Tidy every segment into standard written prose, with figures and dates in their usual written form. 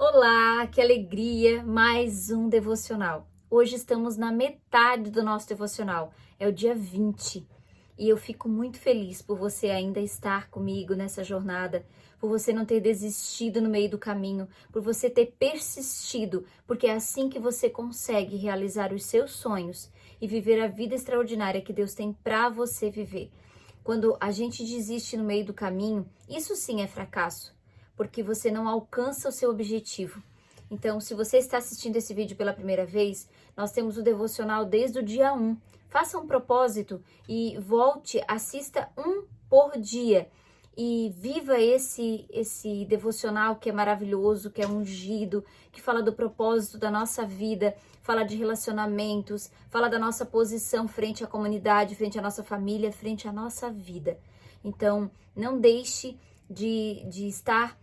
Olá, que alegria! Mais um devocional. Hoje estamos na metade do nosso devocional, é o dia 20. E eu fico muito feliz por você ainda estar comigo nessa jornada, por você não ter desistido no meio do caminho, por você ter persistido, porque é assim que você consegue realizar os seus sonhos e viver a vida extraordinária que Deus tem para você viver. Quando a gente desiste no meio do caminho, isso sim é fracasso, porque você não alcança o seu objetivo. Então, se você está assistindo esse vídeo pela primeira vez, nós temos o devocional desde o dia 1. Faça um propósito e volte, assista um por dia e viva esse devocional que é maravilhoso, que é ungido, que fala do propósito da nossa vida, fala de relacionamentos, fala da nossa posição frente à comunidade, frente à nossa família, frente à nossa vida. Então, não deixe de estar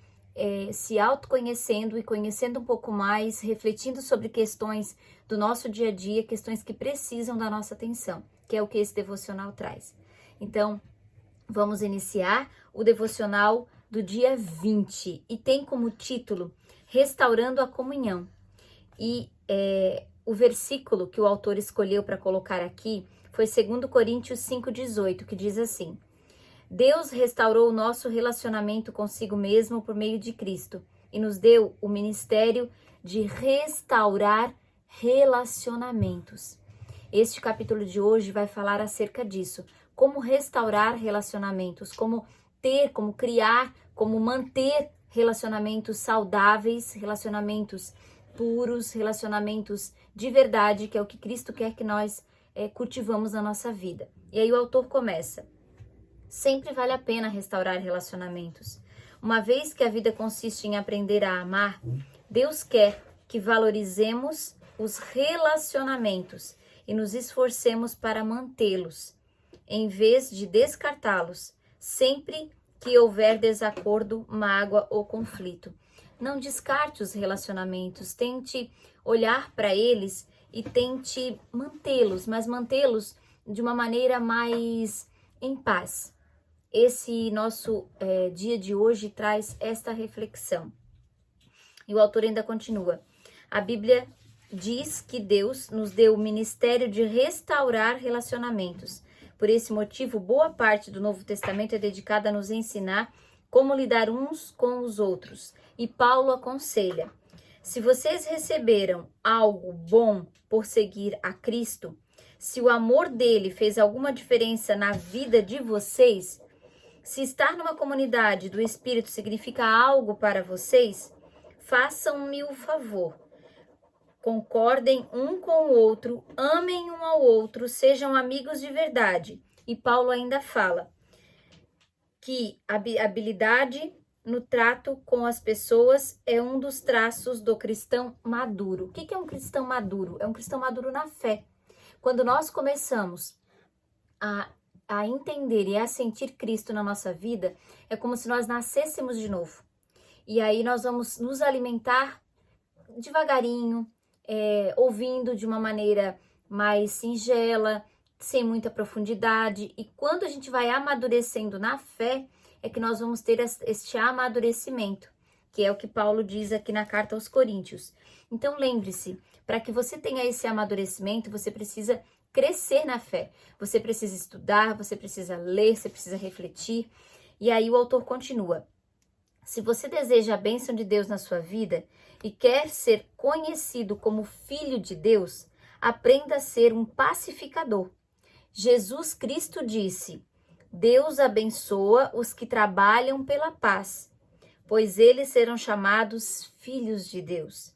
se autoconhecendo e conhecendo um pouco mais, refletindo sobre questões do nosso dia a dia, questões que precisam da nossa atenção, que é o que esse devocional traz. Então, vamos iniciar o devocional do dia 20 e tem como título Restaurando a Comunhão. E o versículo que o autor escolheu para colocar aqui foi 2 Coríntios 5,18, que diz assim: Deus restaurou o nosso relacionamento consigo mesmo por meio de Cristo e nos deu o ministério de restaurar relacionamentos. Este capítulo de hoje vai falar acerca disso, como restaurar relacionamentos, como ter, como criar, como manter relacionamentos saudáveis, relacionamentos puros, relacionamentos de verdade, que é o que Cristo quer que nós cultivamos na nossa vida. E aí o autor começa: sempre vale a pena restaurar relacionamentos. Uma vez que a vida consiste em aprender a amar, Deus quer que valorizemos os relacionamentos e nos esforcemos para mantê-los, em vez de descartá-los, sempre que houver desacordo, mágoa ou conflito. Não descarte os relacionamentos, tente olhar para eles e tente mantê-los, mas mantê-los de uma maneira mais em paz. Esse nosso dia de hoje traz esta reflexão. E o autor ainda continua: a Bíblia diz que Deus nos deu o ministério de restaurar relacionamentos. Por esse motivo, boa parte do Novo Testamento é dedicada a nos ensinar como lidar uns com os outros. E Paulo aconselha: se vocês receberam algo bom por seguir a Cristo, se o amor dele fez alguma diferença na vida de vocês, se estar numa comunidade do Espírito significa algo para vocês, façam-me o favor. Concordem um com o outro, amem um ao outro, sejam amigos de verdade. E Paulo ainda fala que a habilidade no trato com as pessoas é um dos traços do cristão maduro. O que é um cristão maduro? É um cristão maduro na fé. Quando nós começamos a entender e a sentir Cristo na nossa vida, é como se nós nascêssemos de novo. E aí nós vamos nos alimentar devagarinho, ouvindo de uma maneira mais singela, sem muita profundidade. E quando a gente vai amadurecendo na fé, é que nós vamos ter este amadurecimento, que é o que Paulo diz aqui na carta aos Coríntios. Então lembre-se, para que você tenha esse amadurecimento, você precisa crescer na fé. Você precisa estudar, você precisa ler, você precisa refletir. E aí o autor continua: se você deseja a bênção de Deus na sua vida e quer ser conhecido como filho de Deus, aprenda a ser um pacificador. Jesus Cristo disse: Deus abençoa os que trabalham pela paz, pois eles serão chamados filhos de Deus.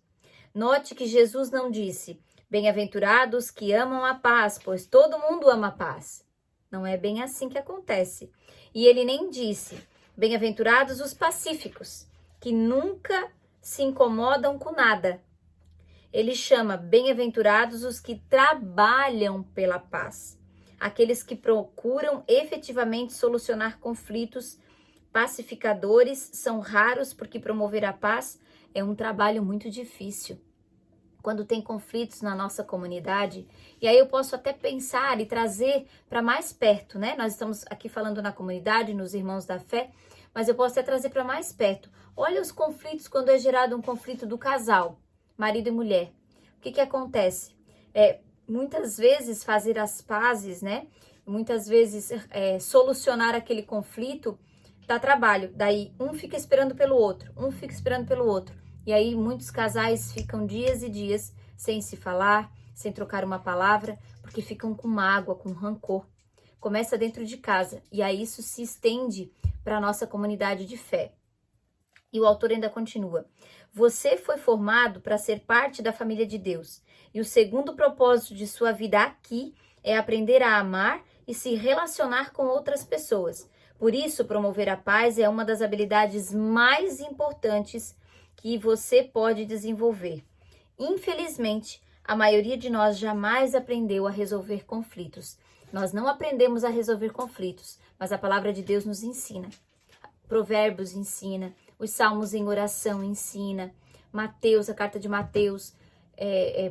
Note que Jesus não disse: bem-aventurados que amam a paz, pois todo mundo ama a paz. Não é bem assim que acontece. E ele nem disse: bem-aventurados os pacíficos, que nunca se incomodam com nada. Ele chama bem-aventurados os que trabalham pela paz, aqueles que procuram efetivamente solucionar conflitos. Pacificadores são raros porque promover a paz é um trabalho muito difícil. Quando tem conflitos na nossa comunidade, e aí eu posso até pensar e trazer para mais perto, né? Nós estamos aqui falando na comunidade, nos irmãos da fé, mas eu posso até trazer para mais perto. Olha os conflitos quando é gerado um conflito do casal, marido e mulher. O que acontece? Muitas vezes fazer as pazes, né? Muitas vezes solucionar aquele conflito dá trabalho. Daí um fica esperando pelo outro, um fica esperando pelo outro. E aí muitos casais ficam dias e dias sem se falar, sem trocar uma palavra, porque ficam com mágoa, com rancor. Começa dentro de casa e aí isso se estende para a nossa comunidade de fé. E o autor ainda continua: você foi formado para ser parte da família de Deus. E o segundo propósito de sua vida aqui é aprender a amar e se relacionar com outras pessoas. Por isso, promover a paz é uma das habilidades mais importantes que você pode desenvolver. Infelizmente, a maioria de nós jamais aprendeu a resolver conflitos. Nós não aprendemos a resolver conflitos, mas a palavra de Deus nos ensina. Provérbios ensina, os Salmos em oração ensina, Mateus, a carta de Mateus,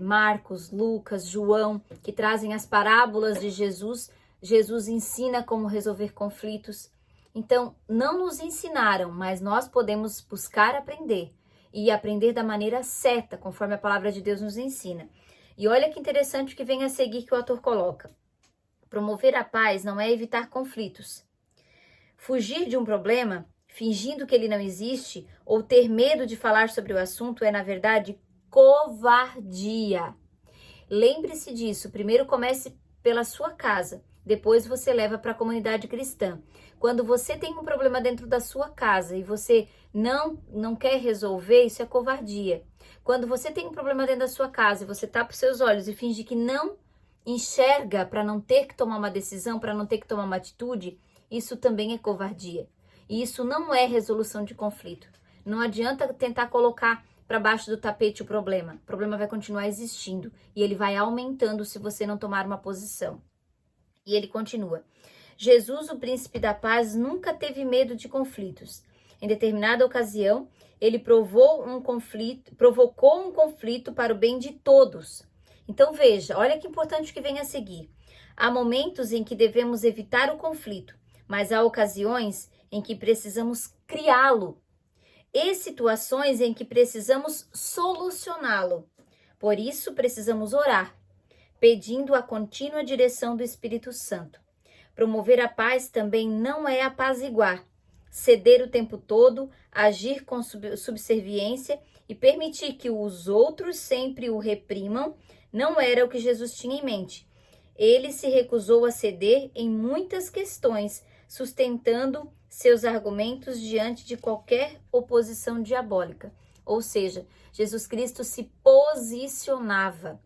Marcos, Lucas, João, que trazem as parábolas de Jesus. Jesus ensina como resolver conflitos. Então, não nos ensinaram, mas nós podemos buscar aprender e aprender da maneira certa, conforme a palavra de Deus nos ensina. E olha que interessante o que vem a seguir que o autor coloca. Promover a paz não é evitar conflitos. Fugir de um problema, fingindo que ele não existe, ou ter medo de falar sobre o assunto é, na verdade, covardia. Lembre-se disso. Primeiro comece pela sua casa, depois você leva para a comunidade cristã. Quando você tem um problema dentro da sua casa e você não quer resolver, isso é covardia. Quando você tem um problema dentro da sua casa e você tapa os seus olhos e finge que não enxerga para não ter que tomar uma decisão, para não ter que tomar uma atitude, isso também é covardia. E isso não é resolução de conflito. Não adianta tentar colocar para baixo do tapete o problema vai continuar existindo e ele vai aumentando se você não tomar uma posição. E ele continua: Jesus, o príncipe da paz, nunca teve medo de conflitos. Em determinada ocasião, ele provocou um conflito para o bem de todos. Então veja, olha que importante o que vem a seguir. Há momentos em que devemos evitar o conflito, mas há ocasiões em que precisamos criá-lo. E situações em que precisamos solucioná-lo. Por isso, precisamos orar, pedindo a contínua direção do Espírito Santo. Promover a paz também não é apaziguar, ceder o tempo todo, agir com subserviência e permitir que os outros sempre o reprimam, não era o que Jesus tinha em mente. Ele se recusou a ceder em muitas questões, sustentando seus argumentos diante de qualquer oposição diabólica. Ou seja, Jesus Cristo se posicionava.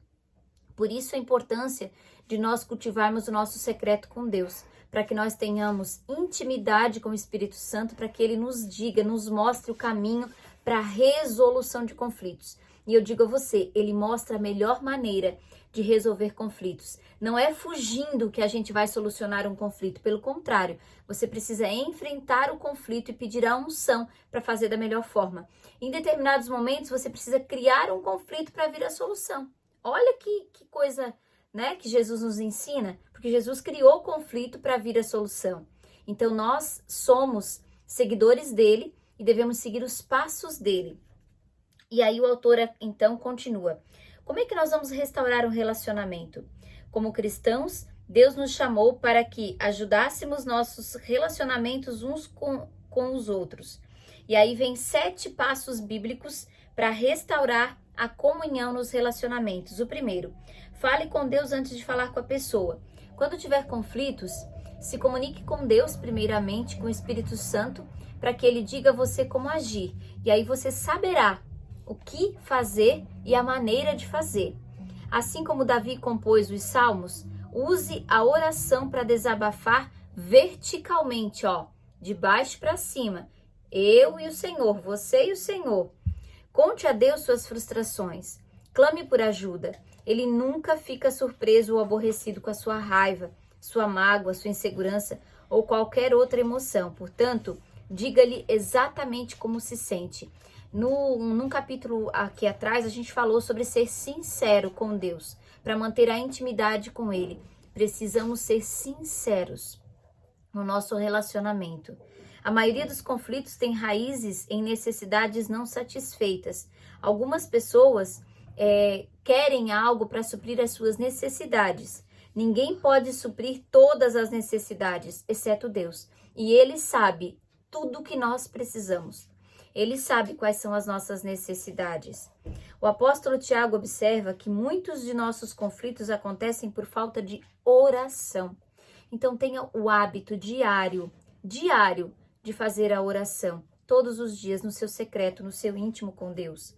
Por isso a importância de nós cultivarmos o nosso secreto com Deus, para que nós tenhamos intimidade com o Espírito Santo, para que ele nos diga, nos mostre o caminho para a resolução de conflitos. E eu digo a você, ele mostra a melhor maneira de resolver conflitos. Não é fugindo que a gente vai solucionar um conflito. Pelo contrário, você precisa enfrentar o conflito e pedir a unção para fazer da melhor forma. Em determinados momentos, você precisa criar um conflito para vir a solução. Olha que coisa, né, que Jesus nos ensina, porque Jesus criou o conflito para vir a solução. Então, nós somos seguidores dele e devemos seguir os passos dele. E aí o autor, então, continua. Como é que nós vamos restaurar um relacionamento? Como cristãos, Deus nos chamou para que ajudássemos nossos relacionamentos uns com os outros. E aí vem 7 passos bíblicos para restaurar a comunhão nos relacionamentos. O primeiro, fale com Deus antes de falar com a pessoa. Quando tiver conflitos, se comunique com Deus primeiramente, com o Espírito Santo, para que ele diga a você como agir. E aí você saberá o que fazer e a maneira de fazer. Assim como Davi compôs os salmos, use a oração para desabafar verticalmente, de baixo para cima. Eu e o Senhor, você e o Senhor. Conte a Deus suas frustrações. Clame por ajuda. Ele nunca fica surpreso ou aborrecido com a sua raiva, sua mágoa, sua insegurança ou qualquer outra emoção. Portanto, diga-lhe exatamente como se sente. Num capítulo aqui atrás, a gente falou sobre ser sincero com Deus. Para manter a intimidade com Ele, precisamos ser sinceros no nosso relacionamento. A maioria dos conflitos tem raízes em necessidades não satisfeitas. Algumas pessoas querem algo para suprir as suas necessidades. Ninguém pode suprir todas as necessidades, exceto Deus. E Ele sabe tudo o que nós precisamos. Ele sabe quais são as nossas necessidades. O apóstolo Tiago observa que muitos de nossos conflitos acontecem por falta de oração. Então tenha o hábito diário de fazer a oração, todos os dias, no seu secreto, no seu íntimo com Deus.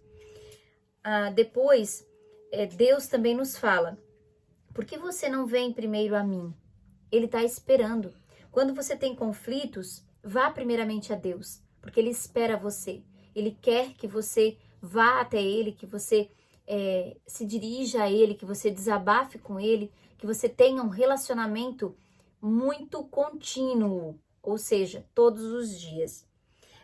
Depois, Deus também nos fala, por que você não vem primeiro a mim? Ele está esperando. Quando você tem conflitos, vá primeiramente a Deus, porque Ele espera você. Ele quer que você vá até Ele, que você se dirija a Ele, que você desabafe com Ele, que você tenha um relacionamento muito contínuo, ou seja, todos os dias.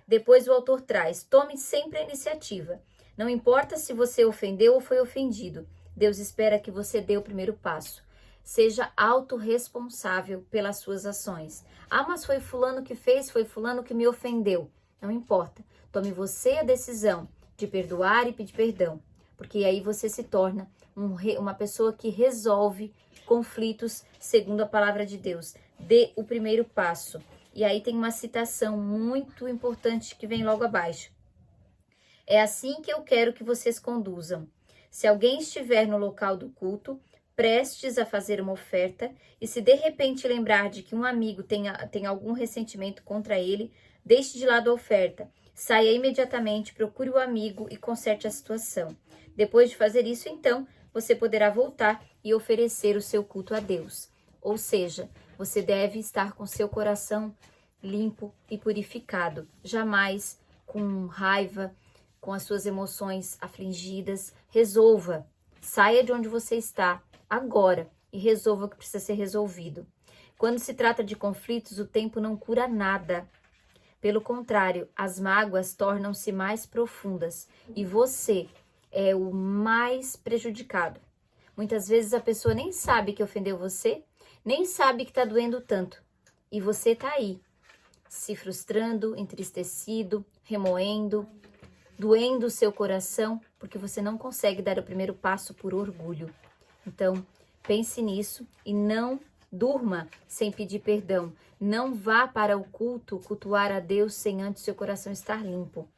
Depois o autor traz, tome sempre a iniciativa. Não importa se você ofendeu ou foi ofendido, Deus espera que você dê o primeiro passo. Seja autorresponsável pelas suas ações. Mas foi fulano que fez, foi fulano que me ofendeu. Não importa. Tome você a decisão de perdoar e pedir perdão. Porque aí você se torna uma pessoa que resolve conflitos segundo a palavra de Deus. Dê o primeiro passo. E aí tem uma citação muito importante que vem logo abaixo. É assim que eu quero que vocês conduzam. Se alguém estiver no local do culto, prestes a fazer uma oferta, e se de repente lembrar de que um amigo tem algum ressentimento contra ele, deixe de lado a oferta. Saia imediatamente, procure o amigo e conserte a situação. Depois de fazer isso, então, você poderá voltar e oferecer o seu culto a Deus. Ou seja, você deve estar com seu coração limpo e purificado, jamais com raiva, com as suas emoções afligidas. Resolva, saia de onde você está agora e resolva o que precisa ser resolvido. Quando se trata de conflitos, o tempo não cura nada. Pelo contrário, as mágoas tornam-se mais profundas e você é o mais prejudicado. Muitas vezes a pessoa nem sabe que ofendeu você, nem sabe que está doendo tanto. E você está aí, se frustrando, entristecido, remoendo, doendo o seu coração, porque você não consegue dar o primeiro passo por orgulho. Então, pense nisso e não durma sem pedir perdão. Não vá para o culto cultuar a Deus sem antes seu coração estar limpo.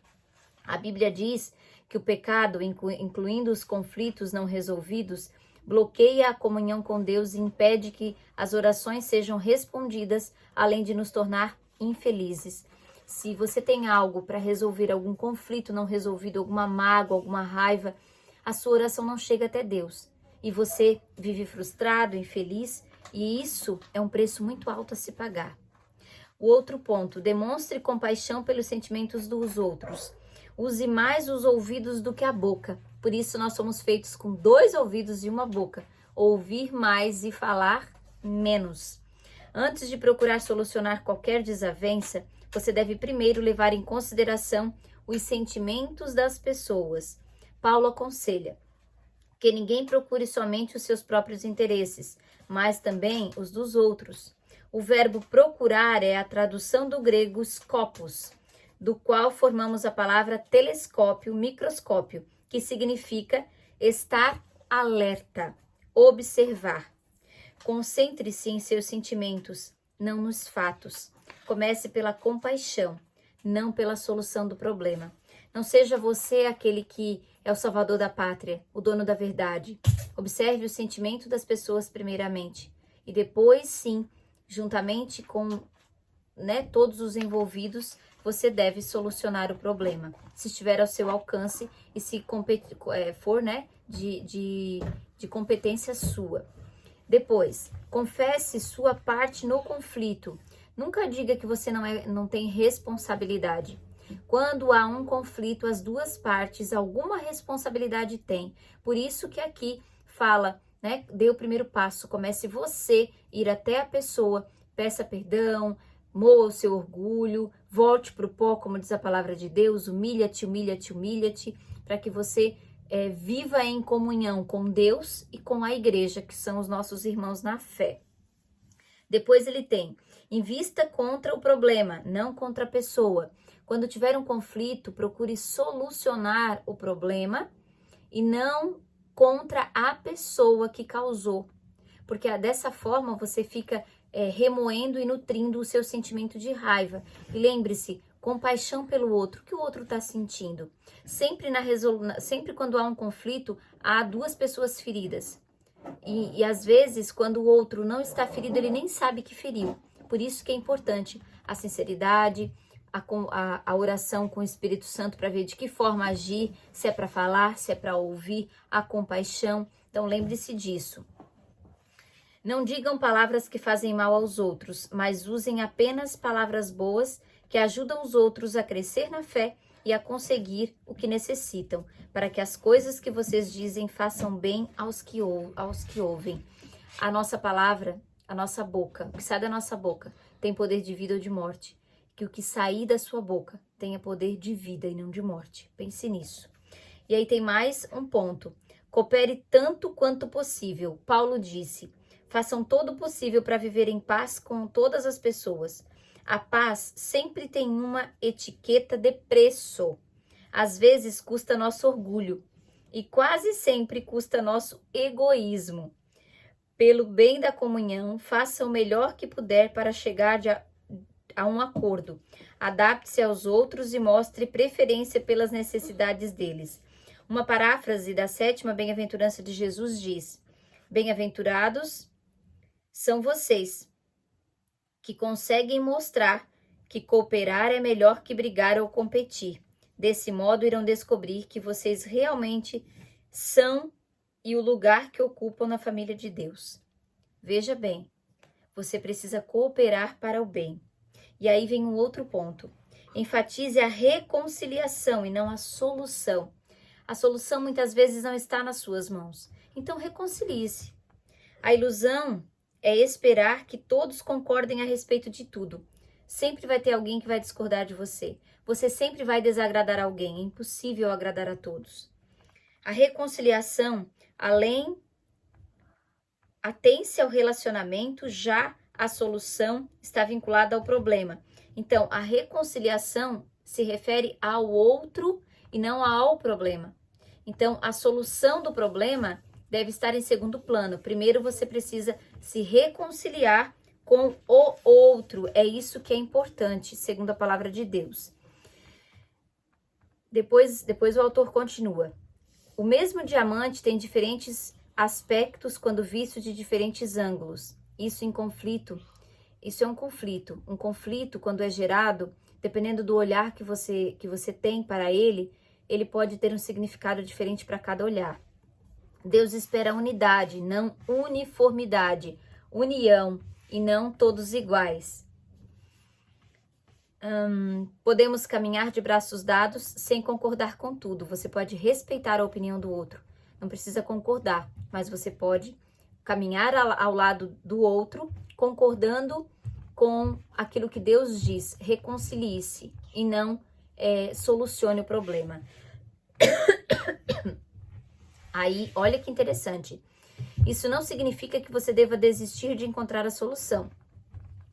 A Bíblia diz que o pecado, incluindo os conflitos não resolvidos, bloqueia a comunhão com Deus e impede que as orações sejam respondidas, além de nos tornar infelizes. Se você tem algo para resolver, algum conflito não resolvido, alguma mágoa, alguma raiva, a sua oração não chega até Deus. E você vive frustrado, infeliz, e isso é um preço muito alto a se pagar. O outro ponto, demonstre compaixão pelos sentimentos dos outros. Use mais os ouvidos do que a boca. Por isso nós somos feitos com 2 ouvidos e uma boca. Ouvir mais e falar menos. Antes de procurar solucionar qualquer desavença, você deve primeiro levar em consideração os sentimentos das pessoas. Paulo aconselha que ninguém procure somente os seus próprios interesses, mas também os dos outros. O verbo procurar é a tradução do grego skopos, do qual formamos a palavra telescópio, microscópio, que significa estar alerta, observar. Concentre-se em seus sentimentos, não nos fatos. Comece pela compaixão, não pela solução do problema. Não seja você aquele que é o salvador da pátria, o dono da verdade. Observe o sentimento das pessoas primeiramente e depois, sim, juntamente com todos os envolvidos, você deve solucionar o problema, se estiver ao seu alcance e se for de competência sua. Depois, confesse sua parte no conflito. Nunca diga que você não tem responsabilidade. Quando há um conflito, as duas partes alguma responsabilidade têm. Por isso que aqui fala, dê o primeiro passo. Comece você ir até a pessoa, peça perdão, moa o seu orgulho, volte para o pó, como diz a palavra de Deus, humilha-te, humilha-te, humilha-te, para que você viva em comunhão com Deus e com a igreja, que são os nossos irmãos na fé. Depois ele tem: invista contra o problema, não contra a pessoa. Quando tiver um conflito, procure solucionar o problema e não contra a pessoa que causou. Porque dessa forma você fica remoendo e nutrindo o seu sentimento de raiva. E lembre-se, compaixão pelo outro, o que o outro está sentindo. Sempre quando há um conflito, há duas pessoas feridas. E às vezes, quando o outro não está ferido, ele nem sabe que feriu. Por isso que é importante a sinceridade, a oração com o Espírito Santo para ver de que forma agir, se é para falar, se é para ouvir, a compaixão. Então lembre-se disso. Não digam palavras que fazem mal aos outros, mas usem apenas palavras boas que ajudam os outros a crescer na fé e a conseguir o que necessitam, para que as coisas que vocês dizem façam bem aos que ouvem. A nossa palavra, a nossa boca, o que sai da nossa boca tem poder de vida ou de morte. Que o que sair da sua boca tenha poder de vida e não de morte. Pense nisso. E aí tem mais um ponto. Coopere tanto quanto possível. Paulo disse: façam todo o possível para viver em paz com todas as pessoas. A paz sempre tem uma etiqueta de preço. Às vezes custa nosso orgulho e quase sempre custa nosso egoísmo. Pelo bem da comunhão, faça o melhor que puder para chegar a um acordo. Adapte-se aos outros e mostre preferência pelas necessidades deles. Uma paráfrase da 7ª bem-aventurança de Jesus diz: bem-aventurados são vocês que conseguem mostrar que cooperar é melhor que brigar ou competir. Desse modo, irão descobrir que vocês realmente são e o lugar que ocupam na família de Deus. Veja bem, você precisa cooperar para o bem. E aí vem um outro ponto. Enfatize a reconciliação e não a solução. A solução muitas vezes não está nas suas mãos. Então reconcilie-se. A ilusão é esperar que todos concordem a respeito de tudo. Sempre vai ter alguém que vai discordar de você. Você sempre vai desagradar alguém. É impossível agradar a todos. A reconciliação, atém-se ao relacionamento, já a solução está vinculada ao problema. Então, a reconciliação se refere ao outro e não ao problema. Então, a solução do problema deve estar em segundo plano. Primeiro, você precisa se reconciliar com o outro. É isso que é importante, segundo a palavra de Deus. Depois o autor continua. O mesmo diamante tem diferentes aspectos quando visto de diferentes ângulos. Isso é um conflito. Um conflito, quando é gerado, dependendo do olhar que você tem para ele pode ter um significado diferente para cada olhar. Deus espera unidade, não uniformidade, união e não todos iguais. Podemos caminhar de braços dados sem concordar com tudo. Você pode respeitar a opinião do outro. Não precisa concordar, mas você pode caminhar ao lado do outro, concordando com aquilo que Deus diz. Reconcilie-se e não solucione o problema. Aí, olha que interessante. Isso não significa que você deva desistir de encontrar a solução.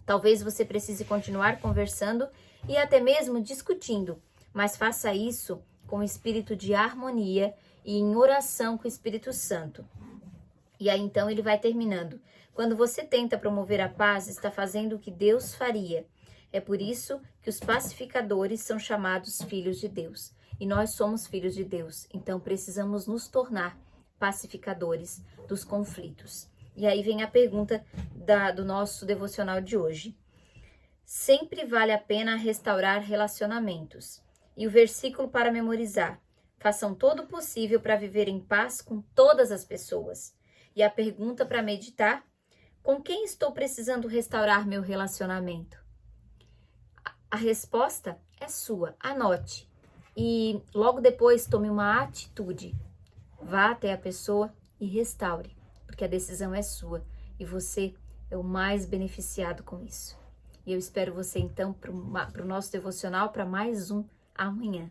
Talvez você precise continuar conversando e até mesmo discutindo, mas faça isso com espírito de harmonia e em oração com o Espírito Santo. E aí então ele vai terminando. Quando você tenta promover a paz, está fazendo o que Deus faria. É por isso que os pacificadores são chamados filhos de Deus. E nós somos filhos de Deus, então precisamos nos tornar pacificadores dos conflitos. E aí vem a pergunta do nosso devocional de hoje. Sempre vale a pena restaurar relacionamentos. E o versículo para memorizar. Façam todo o possível para viver em paz com todas as pessoas. E a pergunta para meditar. Com quem estou precisando restaurar meu relacionamento? A resposta é sua. Anote. E logo depois tome uma atitude. Vá até a pessoa e restaure, porque a decisão é sua e você é o mais beneficiado com isso. E eu espero você então para o nosso devocional, para mais um amanhã.